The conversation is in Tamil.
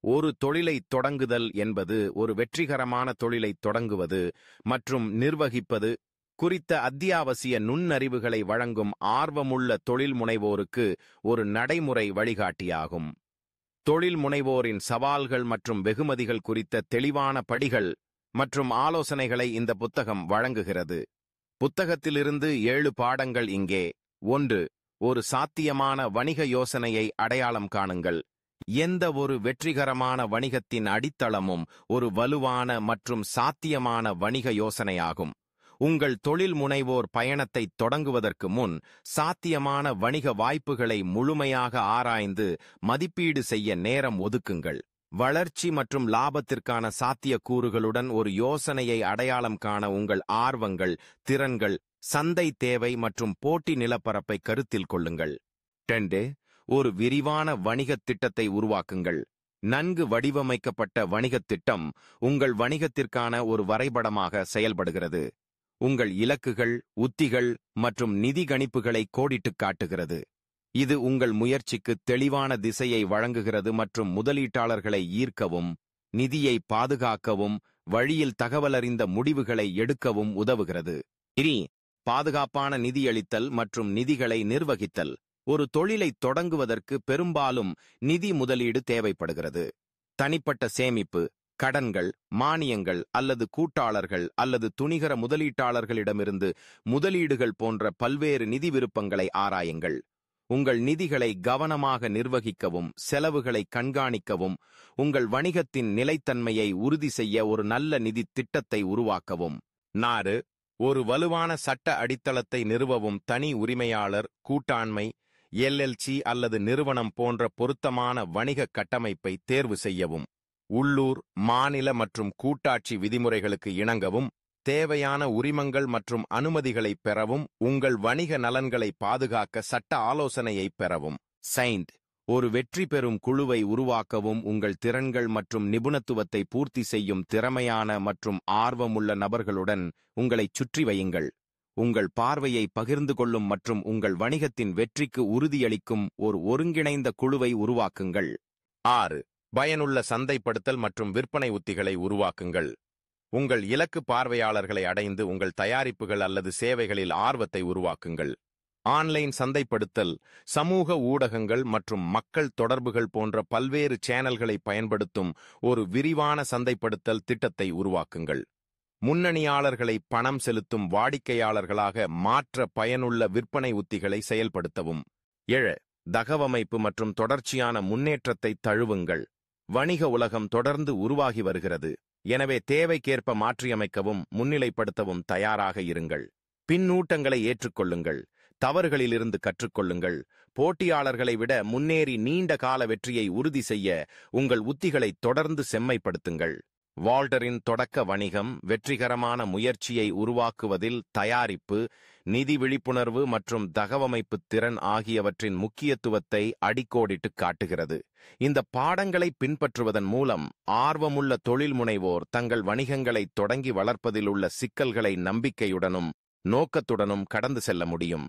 ஒரு தொழிலைத் தொடங்குதல் என்பது ஒரு வெற்றிகரமான தொழிலைத் தொடங்குவது மற்றும் நிர்வகிப்பது குறித்த அத்தியாவசிய நுண்ணறிவுகளை வழங்கும் ஆர்வமுள்ள தொழில் முனைவோருக்கு ஒரு நடைமுறை வழிகாட்டியாகும். தொழில் முனைவோரின் சவால்கள் மற்றும் வெகுமதிகள் குறித்த தெளிவான படிகள் மற்றும் ஆலோசனைகளை இந்த புத்தகம் வழங்குகிறது. புத்தகத்திலிருந்து 7 பாடங்கள் இங்கே. 1. ஒரு சாத்தியமான வணிக யோசனையை அடையாளம் காணுங்கள். எந்த ஒரு வெற்றிகரமான வணிகத்தின் அடித்தளமும் ஒரு வலுவான மற்றும் சாத்தியமான வணிக யோசனையாகும். உங்கள் தொழில் முனைவோர் பயணத்தைத் தொடங்குவதற்கு முன் சாத்தியமான வணிக வாய்ப்புகளை முழுமையாக ஆராய்ந்து மதிப்பீடு செய்ய நேரம் ஒதுக்குங்கள். வளர்ச்சி மற்றும் லாபத்திற்கான சாத்தியக்கூறுகளுடன் ஒரு யோசனையை அடையாளம் காண உங்கள் ஆர்வங்கள், திறன்கள், சந்தை தேவை மற்றும் போட்டி நிலப்பரப்பை கருத்தில் கொள்ளுங்கள். 2. ஒரு விரிவான வணிகத் திட்டத்தை உருவாக்குங்கள். நன்கு வடிவமைக்கப்பட்ட வணிகத் திட்டம் உங்கள் வணிகத்திற்கான ஒரு வரைபடமாக செயல்படுகிறது. உங்கள் இலக்குகள், உத்திகள் மற்றும் நிதி கணிப்புகளை கோடிட்டுக் காட்டுகிறது. இது உங்கள் முயற்சிக்கு தெளிவான திசையை வழங்குகிறது மற்றும் முதலீட்டாளர்களை ஈர்க்கவும், நிதியை பாதுகாக்கவும், வழியில் தகவலறிந்த முடிவுகளை எடுக்கவும் உதவுகிறது. 3. பாதுகாப்பான நிதியளித்தல் மற்றும் நிதிகளை நிர்வகித்தல். ஒரு தொழிலைத் தொடங்குவதற்கு பெரும்பாலும் நிதி முதலீடு தேவைப்படுகிறது. தனிப்பட்ட சேமிப்பு, கடன்கள், மானியங்கள் அல்லது கூட்டாளர்கள் அல்லது துணிகர முதலீட்டாளர்களிடமிருந்து முதலீடுகள் போன்ற பல்வேறு நிதி விருப்பங்களை ஆராயுங்கள். உங்கள் நிதிகளை கவனமாக நிர்வகிக்கவும், செலவுகளை கண்காணிக்கவும், உங்கள் வணிகத்தின் நிலைத்தன்மையை உறுதி செய்ய ஒரு நல்ல நிதி திட்டத்தை உருவாக்கவும். 4. ஒரு வலுவான சட்ட அடித்தளத்தை நிறுவவும் தனி உரிமையாளர், கூட்டாண்மை, LLC அல்லது நிறுவனம் போன்ற பொருத்தமான வணிக கட்டமைப்பை தேர்வு செய்யவும். உள்ளூர், மாநில மற்றும் கூட்டாட்சி விதிமுறைகளுக்கு இணங்கவும், தேவையான உரிமங்கள் மற்றும் அனுமதிகளை பெறவும், உங்கள் வணிக நலன்களை பாதுகாக்க சட்ட ஆலோசனையை பெறவும். 5. ஒரு வெற்றி பெறும் குழுவை உருவாக்கவும் உங்கள் திறன்கள் மற்றும் நிபுணத்துவத்தை பூர்த்தி செய்யும் திறமையான மற்றும் ஆர்வமுள்ள நபர்களுடன் உங்களைச் சுற்றி வையுங்கள். உங்கள் பார்வையை பகிர்ந்து கொள்ளும் மற்றும் உங்கள் வணிகத்தின் வெற்றிக்கு உறுதியளிக்கும் ஒரு ஒருங்கிணைந்த குழுவை உருவாக்குங்கள். 6. பயனுள்ள சந்தைப்படுத்தல் மற்றும் விற்பனை உத்திகளை உருவாக்குங்கள். உங்கள் இலக்கு பார்வையாளர்களை அடைந்து உங்கள் தயாரிப்புகள் அல்லது சேவைகளில் ஆர்வத்தை உருவாக்குங்கள். ஆன்லைன் சந்தைப்படுத்தல், சமூக ஊடகங்கள் மற்றும் மக்கள் தொடர்புகள் போன்ற பல்வேறு சேனல்களை பயன்படுத்தும் ஒரு விரிவான சந்தைப்படுத்தல் திட்டத்தை உருவாக்குங்கள். முன்னணியாளர்களை பணம் செலுத்தும் வாடிக்கையாளர்களாக மாற்ற பயனுள்ள விற்பனை உத்திகளை செயல்படுத்தவும். 7. தகவமைப்பு மற்றும் தொடர்ச்சியான முன்னேற்றத்தை தழுவுங்கள். வணிக உலகம் தொடர்ந்து உருவாகி வருகிறது. எனவே தேவைக்கேற்ப மாற்றியமைக்கவும் முன்னிலைப்படுத்தவும் தயாராக இருங்கள். பின்னூட்டங்களை ஏற்றுக்கொள்ளுங்கள். தவறுகளிலிருந்து கற்றுக்கொள்ளுங்கள். போட்டியாளர்களை விட முன்னேறி நீண்ட கால வெற்றியை உறுதி செய்ய உங்கள் உத்திகளை தொடர்ந்து செம்மைப்படுத்துங்கள். வால்டரின் தொடக்க வணிகம் வெற்றிகரமான முயற்சியை உருவாக்குவதில் தயாரிப்பு, நிதி விழிப்புணர்வு மற்றும் தகவமைப்பு திறன் ஆகியவற்றின் முக்கியத்துவத்தை அடிக்கோடிட்டு காட்டுகிறது. இந்த பாடங்களை பின்பற்றுவதன் மூலம் ஆர்வமுள்ள தொழில் முனைவோர் தங்கள் வணிகங்களை தொடங்கி வளர்ப்பதில் உள்ள சிக்கல்களை நம்பிக்கையுடனும் நோக்கத்துடனும் கடந்து செல்ல முடியும்.